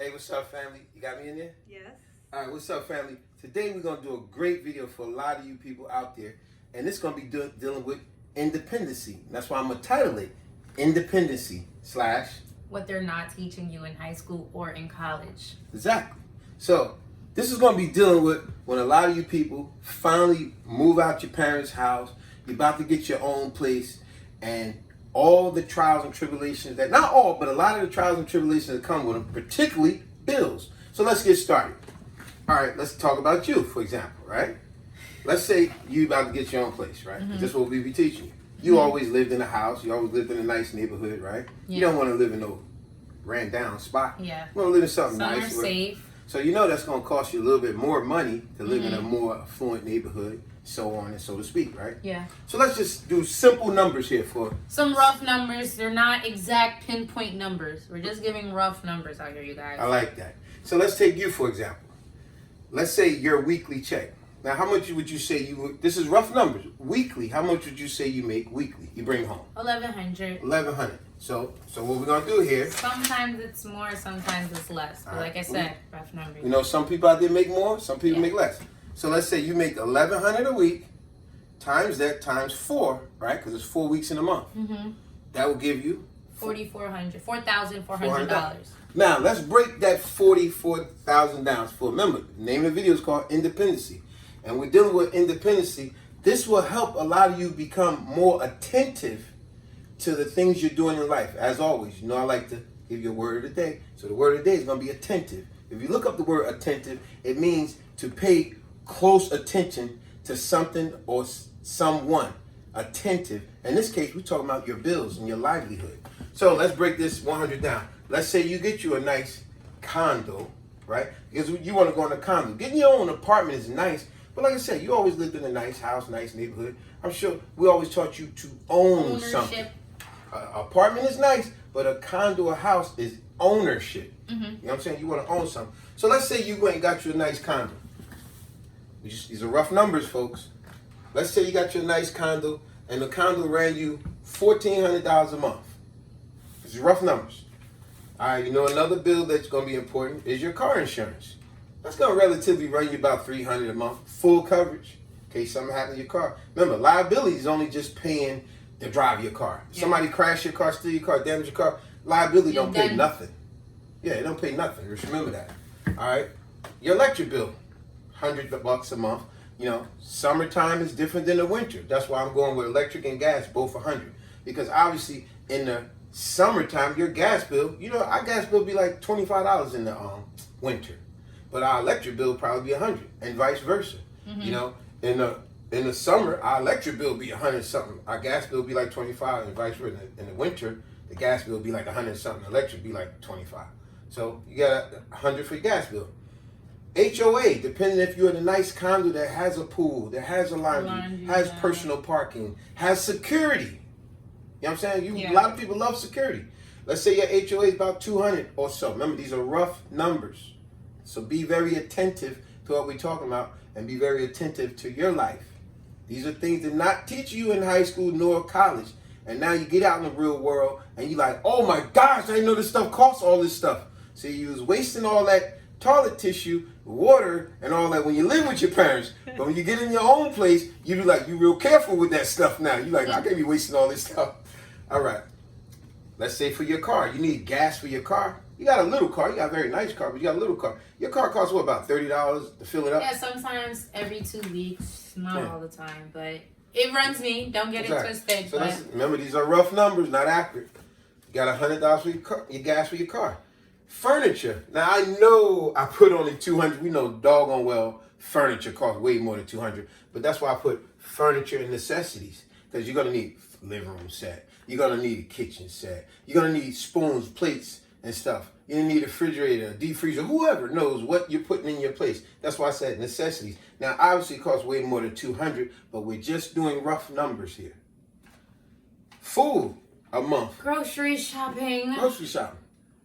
Hey, what's up, family? You got me in there? Yes. All right, what's up, family? Today we're going to do a great video for a lot of you people out there, and it's going to be dealing with independency. That's why I'm going to title it Independency / what they're not teaching you in high school or in college. Exactly. So, this is going to be dealing with when a lot of you people finally move out your parents' house, you're about to get your own place, and all the trials and tribulations that, not all, but a lot of the trials and tribulations that come with them, particularly bills. So let's get started. All right, let's talk about you, for example, right? Let's say you about to get your own place, right? Mm-hmm. This is what we be teaching you. You always lived in a house. You always lived in a nice neighborhood, right? Yeah. You don't want to live in no ran down spot. Yeah. You want to live in something Some nice. are safe. So you know that's going to cost you a little bit more money to live in a more affluent neighborhood, so on and so to speak, right? Yeah. So let's just do simple numbers here for some rough numbers. They're not exact pinpoint numbers. We're just giving rough numbers out here, you guys. I like that. So let's take you, for example. Let's say your weekly check. Now, how much would you say you would, this is rough numbers. Weekly, how much would you say you make weekly? You bring home? 1,100. 1,100. So what we're going to do here. Sometimes it's more, sometimes it's less. But like I said, rough numbers. You know, some people out there make more, some people make less. So let's say you make 1,100 a week, times that, times 4, right? Because it's 4 weeks in a month. Mm-hmm. That will give you $4,400. Now, let's break that $44,000 down. For remember, the name of the video is called Independency. And we're dealing with independency. This will help a lot of you become more attentive to the things you're doing in life. As always, you know I like to give you a word of the day. So the word of the day is going to be attentive. If you look up the word attentive, it means to pay close attention to something or someone. Attentive. In this case, we're talking about your bills and your livelihood. So let's break this 100 down. Let's say you get you a nice condo, right? Because you want to go in a condo. Getting your own apartment is nice, but like I said, you always lived in a nice house, nice neighborhood. I'm sure we always taught you to own something. Apartment is nice, but a condo, a house is ownership. Mm-hmm. You know what I'm saying? You want to own something. So let's say you went and got you a nice condo. These are rough numbers, folks. Let's say you got your nice condo, and the condo ran you $1,400 a month. These are rough numbers. All right, you know another bill that's going to be important is your car insurance. That's going to relatively run you about $300 a month, full coverage, in case something happens to your car. Remember, liability is only just paying to drive your car. Yeah. Somebody crash your car, steal your car, damage your car, liability don't pay nothing. Yeah, it don't pay nothing. Just remember that. All right, your electric bill, $100 a month. You know, summertime is different than the winter. That's why I'm going with electric and gas, both 100. Because obviously in the summertime, your gas bill, you know, our gas bill be like $25 in the winter, but our electric bill probably be 100, and vice versa. Mm-hmm. You know, in the summer, our electric bill be 100 something. Our gas bill be like 25, and vice versa. In the winter, the gas bill be like 100 something. Electric be like 25. So you got 100 for your gas bill. HOA, depending if you're in a nice condo that has a pool, that has a laundry, has personal parking, has security. You know what I'm saying? A lot of people love security. Let's say your HOA is about 200 or so. Remember, these are rough numbers. So be very attentive to what we're talking about and be very attentive to your life. These are things that not teach you in high school nor college. And now you get out in the real world and you're like, oh my gosh, I didn't know this stuff costs all this stuff. So you was wasting all that toilet tissue, water, and all that when you live with your parents. But when you get in your own place, you be like, you real careful with that stuff now. You like, I can't be wasting all this stuff. All right. Let's say for your car, you need gas for your car. You got a little car. You got a very nice car, but you got a little car. Your car costs what, about $30 to fill it up? Yeah, sometimes every 2 weeks. Not all the time, but it runs me. Don't get it twisted. So remember, these are rough numbers, not accurate. You got $100 for your gas for your car. Furniture. Now, I know I put only 200. We know doggone well furniture costs way more than 200. But that's why I put furniture and necessities. Because you're going to need a living room set. You're going to need a kitchen set. You're going to need spoons, plates, and stuff. You're going to need a refrigerator, a deep freezer. Whoever knows what you're putting in your place. That's why I said necessities. Now, obviously, it costs way more than 200. But we're just doing rough numbers here. Food a month. Grocery shopping. Grocery shopping.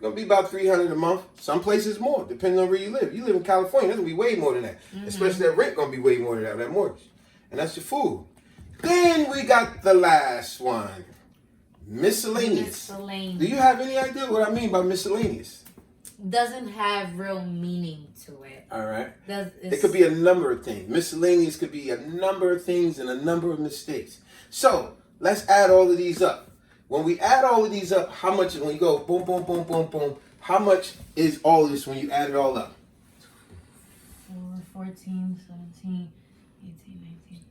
Gonna be about $300 a month. Some places more, depending on where you live. You live in California, that's gonna be way more than that. Mm-hmm. Especially that rent gonna be way more than that mortgage. And that's your food. Then we got the last one. Miscellaneous. Do you have any idea what I mean by miscellaneous? doesn't have real meaning to it. All right. It could be a number of things. Miscellaneous could be a number of things and a number of mistakes. So let's add all of these up. When we add all of these up, how much, when you go boom, boom, boom, boom, boom, how much is all of this when you add it all up? 14, 17, 18, 19,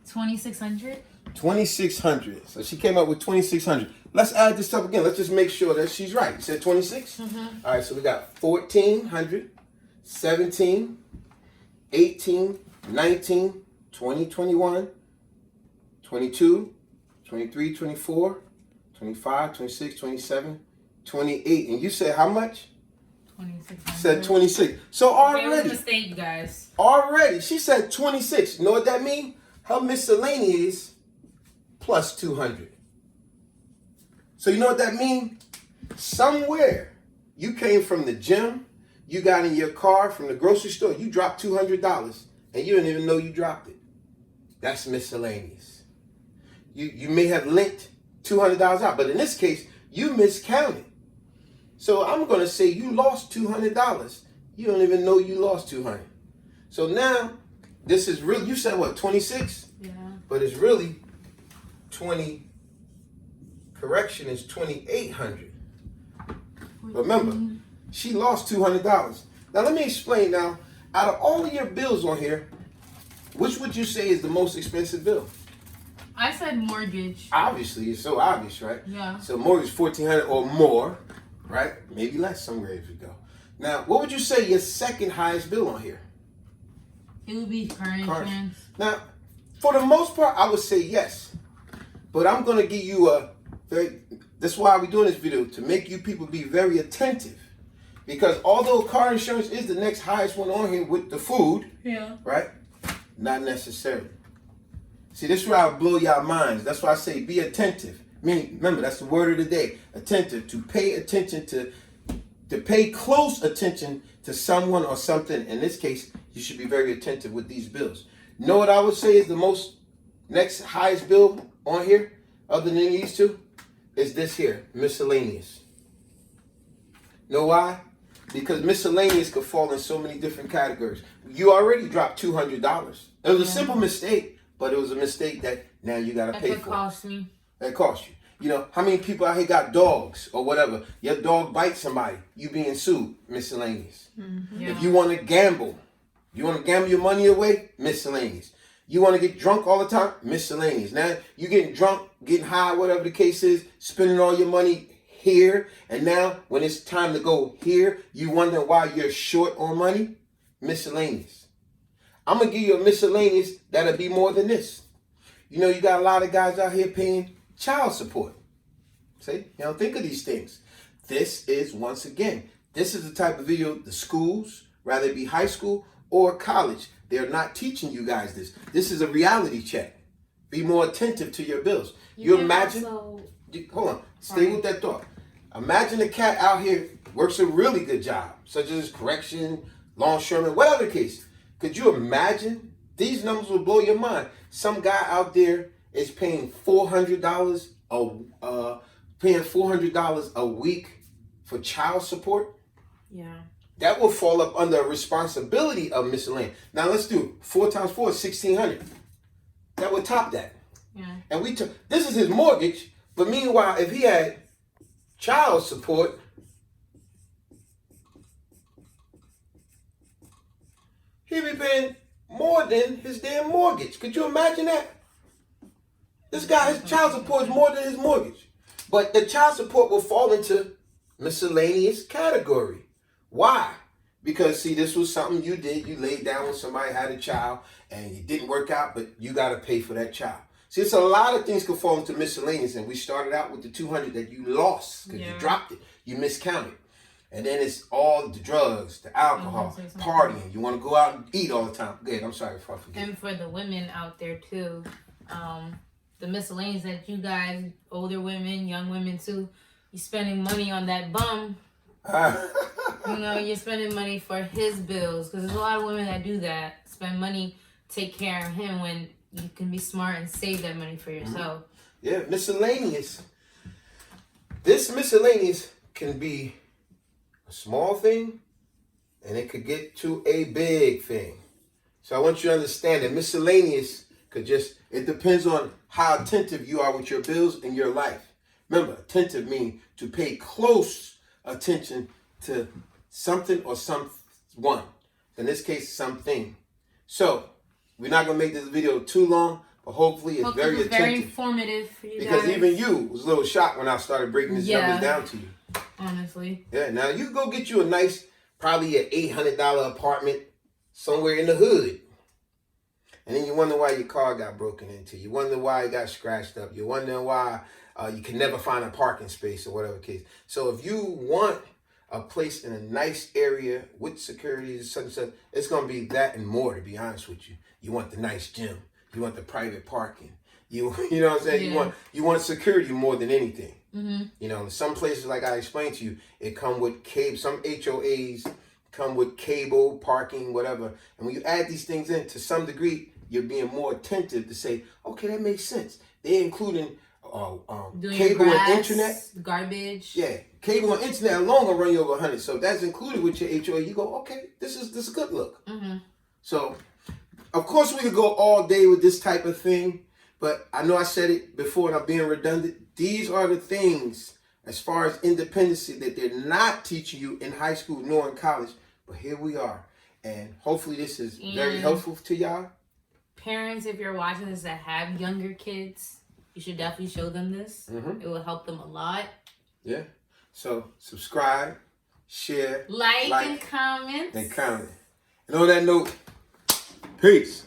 2,600. 2,600. So she came up with 2,600. Let's add this up again. Let's just make sure that she's right. You said 26? Mm-hmm. All right, so we got 1,400, 17, 18, 19, 20, 21, 22, 23, 24, 25, 26, 27, 28. And you said how much? 26. Said 26. So already. It was a mistake, guys. Already. She said 26. You know what that means? Her miscellaneous plus 200. So you know what that means? Somewhere you came from the gym, you got in your car from the grocery store, you dropped $200 and you didn't even know you dropped it. That's miscellaneous. You may have lent $200 out, but in this case, you miscounted. So I'm going to say you lost $200. You don't even know you lost $200. So now this is really, you said what, 26? Yeah. But it's really 20. Correction is 2,800. Remember, she lost $200. Now let me explain. Now, out of all of your bills on here, which would you say is the most expensive bill? I said mortgage. Obviously, it's so obvious, right? Yeah. So mortgage $1,400 or more, right? Maybe less. Some graves would go. Now, what would you say your second highest bill on here? It would be car insurance. Now, for the most part, I would say yes. But I'm going to give you a very, that's why we're doing this video, to make you people be very attentive. Because although car insurance is the next highest one on here with the food, Yeah. right? Not necessarily. See, this is where I'll blow y'all minds. That's why I say be attentive. Remember, that's the word of the day. Attentive. To pay attention to pay close attention to someone or something. In this case, you should be very attentive with these bills. Know what I would say is the most next highest bill on here, other than these two, is this here, miscellaneous. Know why? Because miscellaneous could fall in so many different categories. You already dropped $200. It was a simple mistake, but it was a mistake that now you got to pay for. That could cost me. That cost you. You know, how many people out here got dogs or whatever? Your dog bites somebody, you being sued, miscellaneous. Mm-hmm. Yeah. If you want to gamble your money away, miscellaneous. You want to get drunk all the time, miscellaneous. Now you getting drunk, getting high, whatever the case is, spending all your money here, and now when it's time to go here, you wonder why you're short on money, miscellaneous. I'm going to give you a miscellaneous that'll be more than this. You know, you got a lot of guys out here paying child support. See, you don't think of these things. This is, once again, this is the type of video the schools, rather it be high school or college, they're not teaching you guys this. This is a reality check. Be more attentive to your bills. You imagine, hold on, stay with that thought. Imagine a cat out here works a really good job, such as correction, longshoreman, whatever the case. Could you imagine? These numbers will blow your mind. Some guy out there is paying $400 a week for child support. Yeah. That will fall up under a responsibility of miscellaneous. Now let's do 4 times 4 is 1,600. That would top that. Yeah. And this is his mortgage, but meanwhile, if he had child support, he'd be paying more than his damn mortgage. Could you imagine that? This guy, his child support is more than his mortgage. But the child support will fall into miscellaneous category. Why? Because, see, this was something you did. You laid down when somebody had a child and it didn't work out, but you got to pay for that child. See, it's a lot of things could fall into miscellaneous, and we started out with the 200 that you lost because you dropped it. You miscounted. And then it's all the drugs, the alcohol, partying. You want to go out and eat all the time. Go ahead. I'm sorry if I forget. And for the women out there, too, the miscellaneous that you guys, older women, young women, too, you're spending money on that bum. You know, you're spending money for his bills, because there's a lot of women that do that. Spend money, take care of him, when you can be smart and save that money for yourself. Yeah, miscellaneous. This miscellaneous can be a small thing, and it could get to a big thing. So I want you to understand that miscellaneous it depends on how attentive you are with your bills in your life. Remember, attentive means to pay close attention to something or someone. In this case, something. So, we're not going to make this video too long, but hopefully it's very attentive. Very informative for you because guys. Even you was a little shocked when I started breaking these numbers down to you. Honestly. Yeah, now you go get you a nice, probably an $800 apartment somewhere in the hood. And then you wonder why your car got broken into. You wonder why it got scratched up. You wonder why you can never find a parking space or whatever case. So if you want a place in a nice area with security, such and such, it's going to be that and more, to be honest with you. You want the nice gym. You want the private parking. You know what I'm saying? Yeah. You want security more than anything. Mm-hmm. You know, some places, like I explained to you, it come with cable. Some HOAs come with cable, parking, whatever. And when you add these things in, to some degree, you're being more attentive to say, okay, that makes sense. They're including cable and internet. Garbage. Yeah, cable and internet alone will run you over 100. So if that's included with your HOA, you go, okay, this is a good look. Mm-hmm. So, of course, we could go all day with this type of thing, but I know I said it before and I'm being redundant. These are the things, as far as independency, that they're not teaching you in high school nor in college. But here we are. And hopefully this is very helpful to y'all. Parents, if you're watching this that have younger kids, you should definitely show them this. Mm-hmm. It will help them a lot. Yeah. So subscribe, share, like and comment. And comment. And on that note, peace.